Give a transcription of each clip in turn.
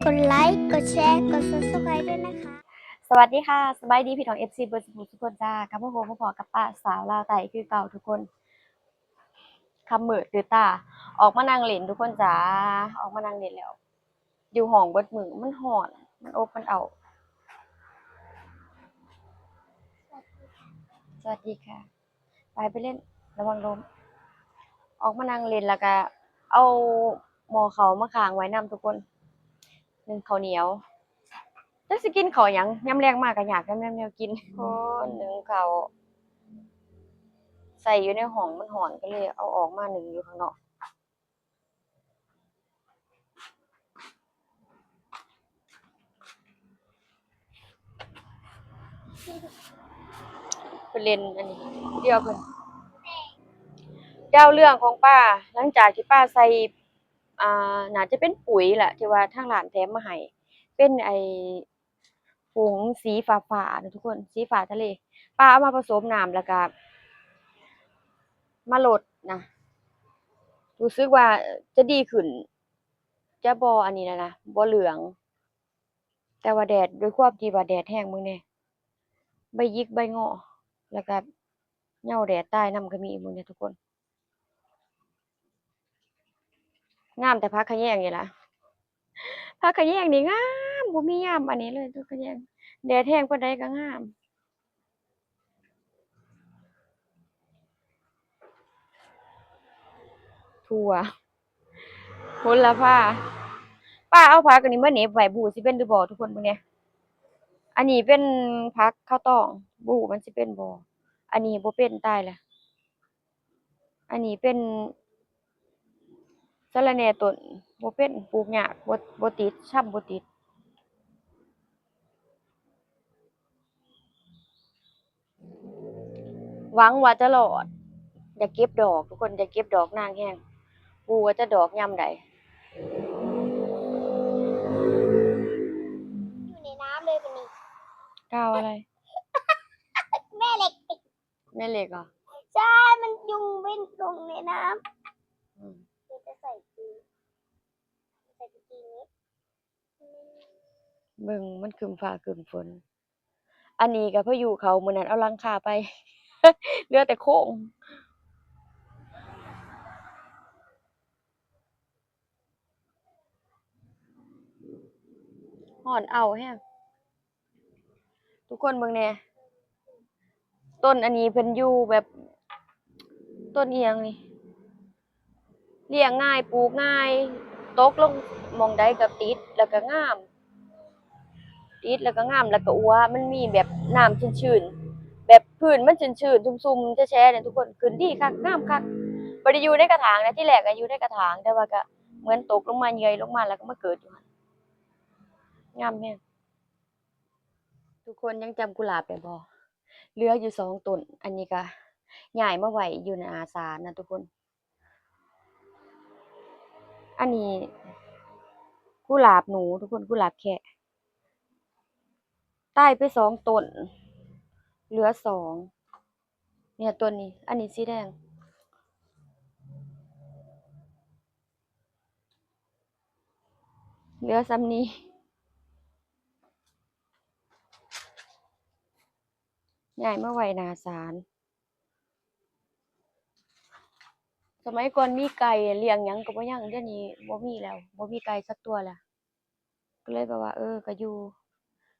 กดไลค์ กดแชร์ กด Subscribe ด้วยนะคะ สวัสดีค่ะสบายดีพี่น้อง FC เบอร์สุทุกคนจ้ากับพ่อโหพ่อกับป้าสาวลาวไต่คือเก่าทุกคนคำมืดตือตาออกมานั่งเล่นทุกคนจ้าออกมานั่งเล่นแล้วอยู่ห้องเบิดมือมันร้อนมันอบมันเอาสวัสดีค่ะไปเล่นระวังลมออกมานั่งเล่นแล้วก็เอาหม้อเขาวมาค้างไว้นำทุกคนนึ่งข้าวเหนียวจักสิกินข้าวหยังยามแลงมากก็อยากนำแนวกินคนนึ่งข้าวใส่อยู่ในห้องมันร้อนก็เลยเอาออกมานึ่งอยู่ข้างนอกไปเล่นอันนี้เดี๋ยวเพิ่นเล่าเรื่องของป้าหลังจากที่ป้าใส่น่าจะเป็นปุ๋ยแหละที่ว่าทางร้านแถมมาให้เป็นไอ้ผงสีฟ้าๆนะทุกคนสีฟ้าทะเลป้าเอามาผสมน้ำแล้วก็มาลดนะรู้สึกว่าจะดีขึ้นจะบ่อันนี้แล้วนะบ่เหลืองแต่ว่าแดดด้วยความที่ว่าแดดแรงมื้อนี้ใบหยิกใบเงาะแล้วก็เหย้าแดดตายนำก็มีมื้อนี้ทุกคนงามแต่ผักขะแยงนี่ล่ะผักขะแยงนี่งามบ่มียามอันนี้เลยผักขะแยงแดดแรงปานใดก็งามถั่วโหระพาป้าเอาผักอันนี้มาเหน็บไว้บ่รู้สิเป็นหรือบ่ทุกคนเบิ่งแหน่อันนี้เป็นผักข้าวตองบ่รู้มันสิเป็นบ่อันนี้บ่เป็นตายแล้วอันนี้เป็นสะระแหน่ต้นบ่เป็นปลูกยากบ่ติดช่ำบ่ติดหวังว่าจะรอดอย่าเก็บดอกทุกคนอย่าเก็บดอกนางแฮงบ่รู้ว่าจะดอกยามใดอยู่ในน้ำเลยวันนี้ กาวอะไร แม่เหล็กติด แม่เหล็กเหรอ ใช่ มันยุงเป็นลงในน้อืม ำเดี๋ยวจะใส่บิกินี่ เบิ่งมันครึ้มฟ้าครึ้มฝนอันนี้ก็พายุเข้ามื้อนั้นเอาหลังคาไป เหลือแต่โครงร้อนอ้าวแฮงทุกคนเบิ่งแหน่ต้นอันนี้เพิ่นอยู่แบบต้นอิหยังนี่เลี้ยงง่ายปลูกง่ายตกลงหม้องใดก็ติดแล้วก็งามติดแล้วก็งามแล้วก็อัวมันมีแบบน้ำชื้นๆแบบพื้นมันชื้นๆชุ่มๆแฉะๆเนี่ยทุกคนขึ้นดีคักงามคักบ่ได้อยู่ในกระถางนะที่แรกอะอยู่ในกระถางแต่ว่าก็เหมือนตกลงมาเยื่อยลงมาแล้วก็มาเกิดอยู่หั่นงามแรงทุกคนยังจำกุหลาบได้บ่เหลืออยู่2ต้นอันนี้ก็ย้ายมาไว้อยู่หน้าศาลนะทุกคนอันนี้กุหลาบหนูทุกคนกุหลาบแคะตายไป2ต้นเหลือ2เนี่ยต้นนี้อันนี้สีแดงเหลือส่ำนี้ย้ายมาไว้หน้าศาลสมัยก่อนมีไก่เลี้ยงหยังก็บ่ยังเดี๋ยวนี้บ่มีแล้วบ่มีไก่สักตัวแล้วก็เลยแบบว่าก็อยู่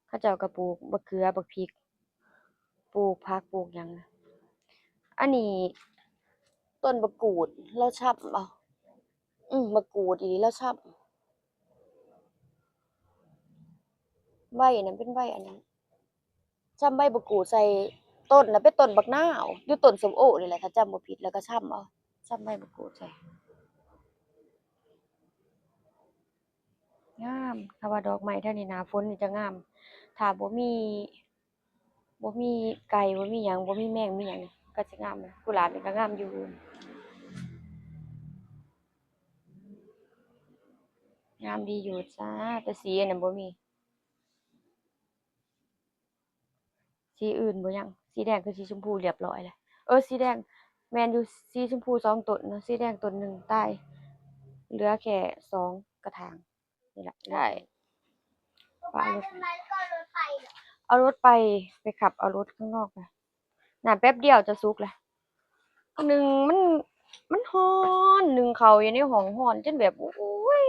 เขาเจ้าก็ปลูกบักเขือบักพริกปลูกผักปลูกหยังอันนี้ต้นบักกูดแล้วช่ำเอาบักกูดอีหลีแล้วช่ำใบนั้นเป็นใบอันนั้นช่ำใบบักกูดใส่ต้นน่ะเป็นต้นบักนาวอยู่ต้นส้มโอนี่แหละถ้าจำบ่ผิดแล้วก็ช่ำเอาช่ำใบบักกูดใส่งามถ้าว่าดอกไม้แถวนี้หน้าฝนนี่จะงามถ้าบ่มีไก่บ่มีหยังบ่มีแมงมีหยังนี่ก็สิงามนะกุหลาบนี่ก็งามอยู่งามดีอยู่จ้าแต่สีอันนั้นบ่มีสีอื่นบ่ยังสีแดงคือสีชมพูเรียบร้อยแล้วสีแดงแม่นอยู่สีชมพู2ต้นเนาะสีแดงต้นหนึ่งตายเหลือแค่2กระถางนี่ล่ะได้ ป้ารถ ทำไมก็รถไฟเหรอ เอารถไปขับเอารถข้างนอกไปน่ะแป๊บเดียวจะสุกแหละหนึ่งมันฮ้อนหนึ่งเขาอยู่ในห้องฮ้อนจนแบบโอ้ย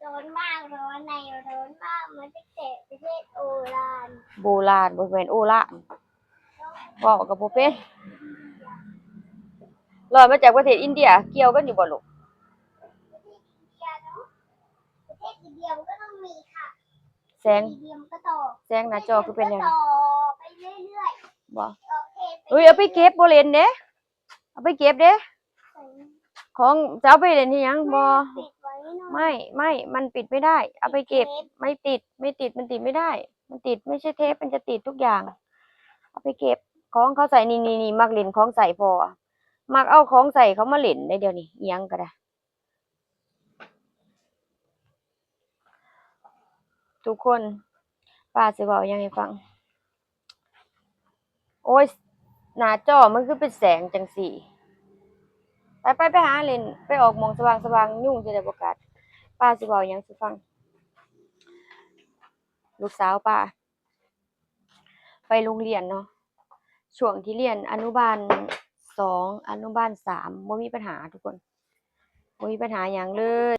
ร้อนมากร้อนในร้อนมากมันจะเตะประเทศโอราน โบราณบ่แม่นโอราณเว้าก็บ่เป็นลอยมาจากประเทศอินเดียเกี่ยวกันอยู่บ่ลูก ประเทศอินเดียเนาะประเทศอินเดียมันก็ต้องมีค่ะ แสง อินเดียมันก็ต่อ แสงหน้าจอคือเป็นหยัง ต่อไปเรื่อย บ่ ๆโอเค เฮ้ยเอาไปเก็บบ่เล่นเด้เอาไปเก็บเด้ของจะเอาไปเล่นที่หยังบ่ ปิดไว้หน่อย ไม่มันปิดไม่ได้ เอาไปเก็บไม่ติดมันติดไม่ได้ มันติดไม่ใช่เทปมันจะติดทุกอย่าง เอาไปเก็บของเขาใส่นี่มักเล่นของใส่พอมักเอาของใส่เขามาเล่นได้เดี๋ยวนี้อิหยังก็ได้ทุกคนป้าสิเว้าหยังให้ฟัง โอ้ยหน้าจอมันคือเป็นแสงจังสี่ไปหาเล่นไปออกหม้องสว่างๆยุงจะได้บ่กัดป้าสิเว้าหยังสิฟัง ลูกสาวป้าไปโรงเรียนเนาะช่วงที่เรียนอนุบาล2อนุบาล3บ่มีปัญหาทุกคนบ่มีปัญหาหยังเลย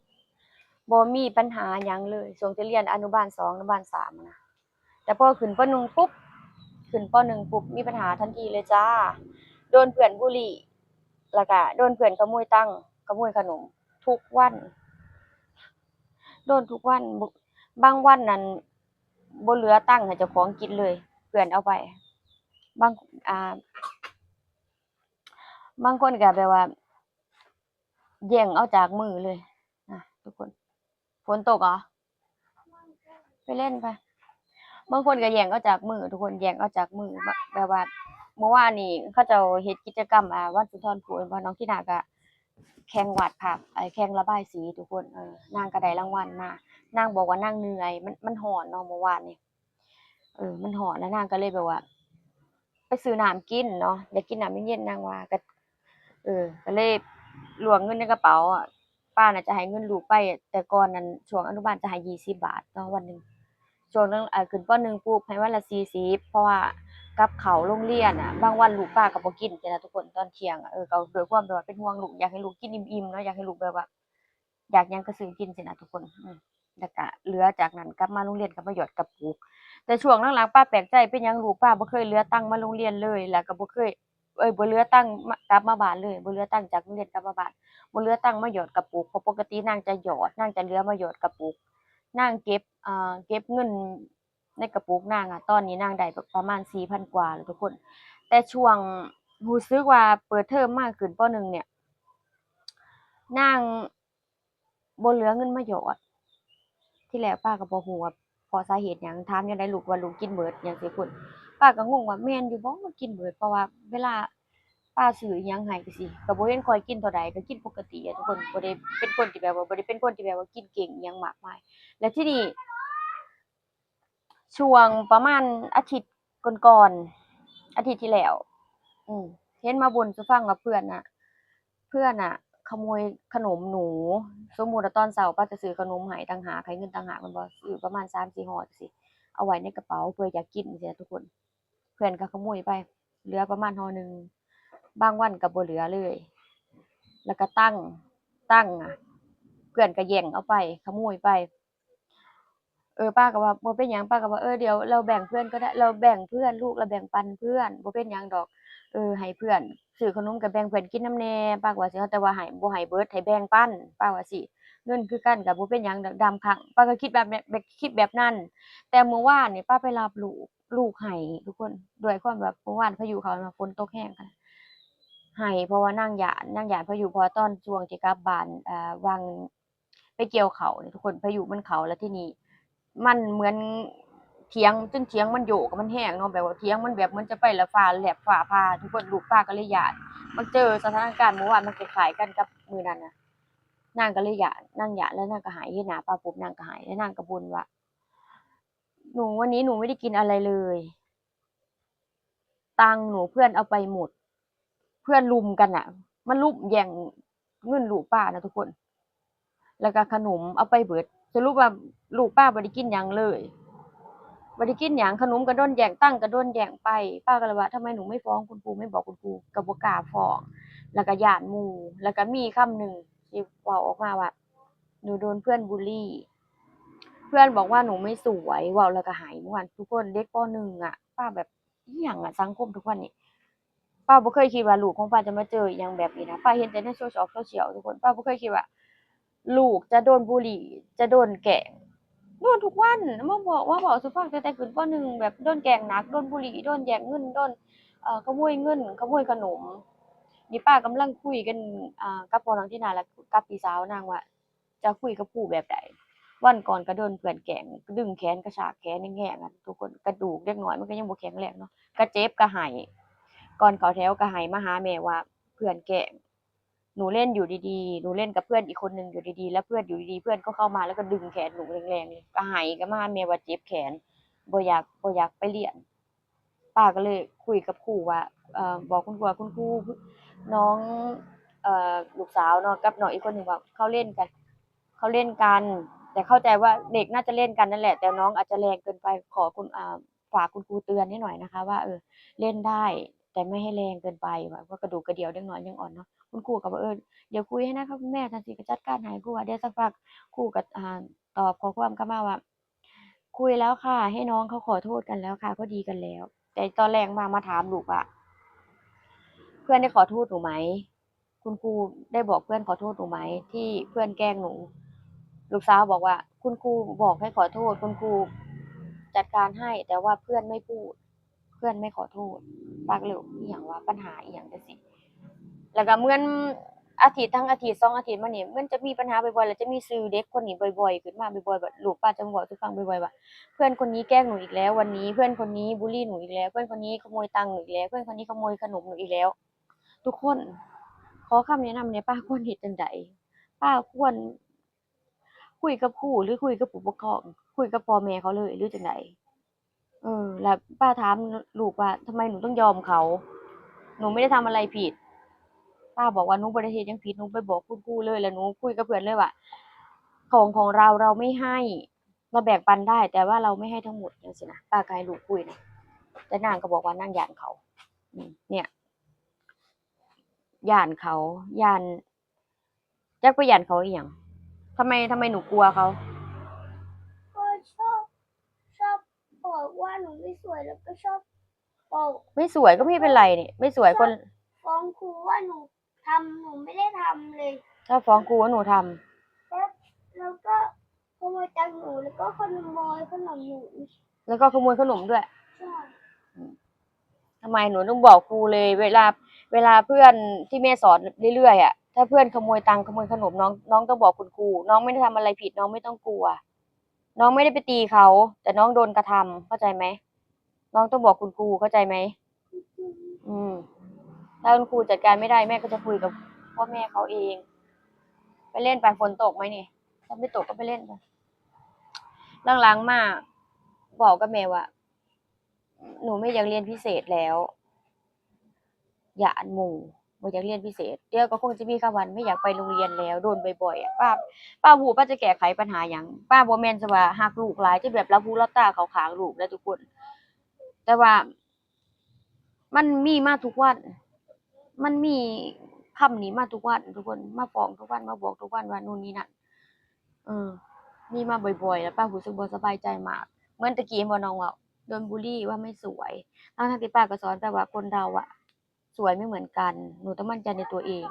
บ่มีปัญหาหยังเลยช่วงที่เรียนอนุบาล2อนุบาล3อะนะแต่พอขึ้นป .1 ปุ๊บขึ้นป .1 ปุ๊บมีปัญหาทันทีเลยจ้าโดนเพื่อนบุลลีแล้วก็โดนเพื่อนขโมยตังค์ขโมยขนมทุกวันโดนทุกวันบางวันนั้นบ่เหลือตังค์ให้เจ้าของกินเลยเพื่อนเอาไปบางอ่าบางคนก็แบบว่าแย่งเอาจากมือเลยนะทุกคนฝนตกเหรอไปเล่นไปบางคนก็แย่งเอาจากมือทุกคนแย่งเอาจากมือแบบว่าเมื่อวานนี้เขาเจ้าเฮ็ดกิจกรรมวันสุนทรภู่บ่น้องธิดาก็แข่งวาดภาพแข่งระบายสีทุกคนนางก็ได้รางวัลมานางบอกว่านางเหนื่อยมันร้อนเนาะเมื่อวานนี้มันร้อนแล้วนางก็เลยแบบว่าไปซื้อน้ำกินเนาะอยากกินน้ำเย็นๆนางว่าก็เลยหลวงเงินในกระเป๋าป้าน่ะจะให้เงินลูกไปแต่ก่อนนั้นช่วงอนุบาลจะให้20 บาทเนาะวันหนึงช่วงนั้นขึ้นป .1 ปุ๊บให้วันละ40เพราะว่ากับข้าวโรงเรียนบางวันลูกป้าก็บ่กินจังนะทุกคนตอนเที่ยงก็ด้วยความแบบว่าเป็นห่วงลูกอยากให้ลูกกินอิ่มๆเนาะอยากให้ลูกแบบว่าอยากหยังก็ซื้อกินจังนะทุกคนแล้วก็เหลือจากนั้นกลับมาโรงเรียนก็มาหยอดกระปุกแต่ช่วงหลังๆป้าแปลกใจเป็นหยังลูกป้าบ่เคยเหลือตังค์มาโรงเรียนเลยแล้วก็บ่เคย บ่เหลือตังค์กลับมาบ้านเลยบ่เหลือตังค์จากโรงเรียนกลับมาบ้านบ่เหลือตังค์มาหยอดกระปุกเพราะปกตินางจะหยอดนางจะเหลือมาหยอดกระปุกนางเก็บเงินในกระปุกนางตอนนี้นางได้ประมาณ 4,000 กว่าแล้วทุกคนแต่ช่วงรู้สึกว่าเปิดเทอมมาขึ้นป .1 เนี่ยนางบ่เหลือเงินมาหยอดที่แรกป้าก็บ่ฮู้ว่าเพราะสาเหตุหยังถามจั่งใดลูกว่าลูกกินเบิดจังซี้พุ่นป้าก็งงว่าแม่นอยู่บ่กินเบิดเพราะว่าเวลา ป้าซื้ออิหยังให้จั่งซี้ก็บ่เห็นข้อยกินเท่าใดก็กินปกติทุกคนบ่ได้เป็นคนที่แบบว่าบ่ได้เป็นคนที่แบบว่ากินเก่งอิหยังมากมายแล้วทีนี้ช่วงประมาณอาทิตย์ก่อนๆอาทิตย์ที่แล้วอืมเห็นมาบ่นสู่ฟังว่าเพื่อนน่ะขโมยขนมหนูสมมุติว่าตอนเช้าป้าจะซื้อขนมให้ต่างหากให้เงินต่างหากแม่นบ่ซื้อประมาณ3-4ห่อจั่งซี้เอาไว้ในกระเป๋าเผื่ออยากกินจังซี้นะทุกคนเพื่อนก็ขโมยไปเหลือประมาณห่อหนึ่งบางวันก็บ่เหลือเลยแล้วก็ตั้งเพื่อนก็แย่งเอาไปขโมยไปป้าก็ว่าบ่เป็นหยังป้าก็ว่าเดี๋ยวเราแบ่งเพื่อนก็ได้เราแบ่งเพื่อนลูกเราแบ่งปันเพื่อนบ่เป็นหยังดอกให้เพื่อนซื้อขนมก็แบ่งเพื่อนกินนำแหน่ป้าก็ว่าสิแต่ว่าให้บ่ให้เบิดให้แบ่งปันป้าว่าสิเงินคือกันก็บ่เป็นหยังดอกดำคั่งป้าก็คิดแบบนั้นแต่เมื่อวานนี่ป้าไปรับลูกให้ทุกคนด้วยความแบบเมื่อวานพายุเข้าฝนตกแรงค่ะให้เพราะว่านางย้านพายุเพราะว่าตอนช่วงที่กลับบ้านวังไปเกี่ยวข้าวนี่ทุกคนพายุมันเข้าแล้วทีนี้ มันเหมือนเถียงจนเถียงมันโยกมันแห้งเนาะแบบว่าเถียงมันแบบเหมือนจะไปแล้วฟ้าแลบฟ้าผ่าทุกคนลูกป้าก็เลยย้านมาเจอสถานการณ์เมื่อวานมันคล้ายๆกันกับมื้อนั้นน่ะนางก็เลยย้านนางย้านแล้วนางก็หายเห็นหน้าป้าปุ๊บนางก็หายแล้วนางก็บ่นว่าหนูวันนี้หนูไม่ได้กินอะไรเลยตังค์หนูเพื่อนเอาไปหมดเพื่อนรุมกันน่ะมารุมแย่งเงินลูกป้านะทุกคน แล้วก็ขนมเอาไปเบิดสรุปว่า ลูกป้าบ่ได้กินหยังเลยบ่ได้กินหยังขนมก็โดนแย่งตั้งก็โดนแย่งไปป้าก็เลยว่าทำไมหนูไม่ฟ้องคุณครูไม่บอกคุณครูก็บ่กล้าฟ้องแล้วก็ย้านหมู่แล้วก็มีคำหนึ่งที่เว้าออกมาว่าหนูโดนเพื่อนบุลลี เพื่อนบอกว่าหนูไม่สวยเว้าแล้วก็หายเมื่อวานทุกคนเด็กป .1 อะป้าแบบอิหยังอะสังคมทุกวันนี้ป้าบ่เคยคิดว่าลูกของป้าจะมาเจออิหยังแบบนี้นะป้าเห็นแต่ในโซเชียลทุกคนป้าบ่เคยคิดว่าลูกจะโดนบุลลีจะโดนแกล้งโดนทุกวันมาบอกว่าเว้าสู่ฟังตั้งแต่ขึ้นป .1 แบบโดนแกล้งหนักโดนบุลลีโดนแย่งเงินโดนขโมยเงินขโมยขนมนี่ป้ากำลังคุยกันกับพ่อน้องที่นาและกับพี่สาวนางว่าจะคุยกับครูแบบใด วันก่อนก็โดนเพื่อนแกล้งดึงแขนกระชากแขนแง่ๆกันทุกคนกระดูกเด็กน้อยมันก็ยังบ่แข็งแรงเนาะก็เจ็บก็ไห้ก่อนเข้าแถวก็ไห้มาหาแม่ว่าเพื่อนแกล้งหนูเล่นอยู่ดีๆหนูเล่นกับเพื่อนอีกคนหนึ่งอยู่ดีๆแล้วเพื่อนอยู่ดีๆเพื่อนก็เข้ามาแล้วก็ดึงแขนหนูแรงๆเลยก็ไห้ก็มาหาแม่ว่าเจ็บแขนบ่อยากไปเรียนป้าก็เลยคุยกับครูว่าบอกคุณครูว่าคุณครูน้องลูกสาวเนาะกับน้องอีกคนหนึ่งว่าเขาเล่นกันแต่เข้าใจว่าเด็กน่าจะเล่นกันนั่นแหละแต่น้องอาจจะแรงเกินไปขอคุณฝากคุณครูเตือนให้หน่อยนะคะว่าเล่นได้แต่ไม่ให้แรงเกินไปเพราะกระดูกกระเดี่ยวเด็กน้อยยังอ่อนเนาะคุณครูก็บอกเดี๋ยวคุยให้นะคะคุณแม่จั่งซี้ก็จัดการให้ครูว่าเดี๋ยวสักพักครูก็ตอบข้อความกลับมาว่าคุยแล้วค่ะให้น้องเขาขอโทษกันแล้วค่ะก็ดีกันแล้วแต่ตอนแรกมาถามลูกว่าเพื่อนได้ขอโทษหนูไหมคุณครูได้บอกเพื่อนขอโทษหนูไหมที่เพื่อนแกล้งหนู ลูกสาวบอกว่าคุณครูบอกให้ขอโทษคุณครูจัดการให้แต่ว่าเพื่อนไม่พูดเพื่อนไม่ขอโทษป้าก็เลยอีหยังว่าปัญหาอีหยังจังซี่แล้วก็เหมือนอาทิตย์ทั้งอาทิตย์2อาทิตย์มานี่มันจะมีปัญหาบ่อยๆแล้วจะมีชื่อเด็กคนนี้บ่อยๆขึ้นมาบ่อยๆแบบลูกป้าจะมาเว้าสู่ฟังบ่อยๆว่าเพื่อนคนนี้แกล้งหนูอีกแล้ววันนี้เพื่อนคนนี้บุลลีหนูอีกแล้วเพื่อนคนนี้ขโมยตังค์หนูอีกแล้วเพื่อนคนนี้ขโมยขนมหนูอีกแล้วทุกคนขอคำแนะนำหน่อยป้าควรเฮ็ดจั่งใดป้าควร คุยกับครูหรือคุยกับผู้ปกครองคุยกับพ่อแม่เขาเลยหรือจั่งใดแล้วป้าถามลูกว่าทำไมหนูต้องยอมเขาหนูไม่ได้ทำอะไรผิดป้าบอกว่าหนูบ่ได้เฮ็ดหยังผิดหนูไปบอกคุณครูเลยแล้วหนูคุยกับเพื่อนเลยว่าของเราไม่ให้เราแบ่งปันได้แต่ว่าเราไม่ให้ทั้งหมดจังซี้นะป้าก็ให้ลูกคุยนะแต่นางก็บอกว่านางย้านเขาเนี่ยย้านเขาย้านจักไปย้านเขาอีหยังทำไมหนูกลัวเขา ก็ชอบบอกว่าหนูไม่สวยแล้วก็ชอบบอกไม่สวยก็ไม่เป็นไรนี่ไม่สวยคน ฟ้องครูว่าหนูไม่ได้ทำเลย ถ้าฟ้องครูว่าหนูทำ แล้วก็ขโมยตังค์หนูแล้วก็ขโมยขนมหนูแล้วก็ขโมยขนมด้วย ใช่ทำไมหนูต้องบอกครูเลยเวลาเพื่อนที่แม่สอนเรื่อยๆอ่ะถ้าเพื่อนขโมยตังค์ขโมยขนมน้องต้องบอกคุณครูน้องไม่ได้ทำอะไรผิดน้องไม่ต้องกลัวน้องไม่ได้ไปตีเขาแต่น้องโดนกระทำเข้าใจไหมน้องต้องบอกคุณครูเข้าใจไหมอืมถ้าคุณครูจัดการไม่ได้แม่ก็จะคุยกับพ่อแม่เขาเองไปเล่นไปฝนตกไหมนี่ถ้าไม่ตกก็ไปเล่นไปหลังๆมาบอกกับแม่ว่าหนูไม่อยากเรียนพิเศษแล้วย้านหมู่บ่อยากเรียนพิเศษเดี๋ยวก็คงจะมีคำว่าไม่อยากไปโรงเรียนแล้วโดนบ่อยๆอะป้าฮู้ป้าจะแก้ไขปัญหาหยังป้าบ่แม่นสิว่ารักลูกหลายจนแบบละหูละตาเข้าข้างลูกเด้อทุกคนแต่ว่ามันมีมาทุกวันมันมีคำนี้มาทุกวันทุกคนมาฟ้องทุกวันมาบอกทุกวันว่านู่นนี่นั่นเออมีมาบ่อยๆแล้วป้ารู้สึกบ่สบายใจมากเหมือนตะกี้เห็นบ่น้องเว้าโดนบุลลีว่าไม่สวยทั้งๆที่ป้าก็สอนไปว่าคนเราอะสวยไม่เหมือนกันหนูต้องมั่นใจในตัวเอง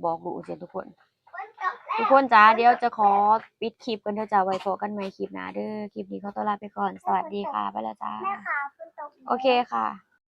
บอกลูกจั่งซี้ทุกคน ทุกคนจ๋าเดี๋ยวจะขอปิดคลิปกันเด้อจ้าไว้พบกันใหม่คลิปหน้าเด้อคลิปนี้ขอตัวลาไปก่อนสวัสดีค่ะไปแล้วจ้าแม่ขาฝนตกโอเคค่ะ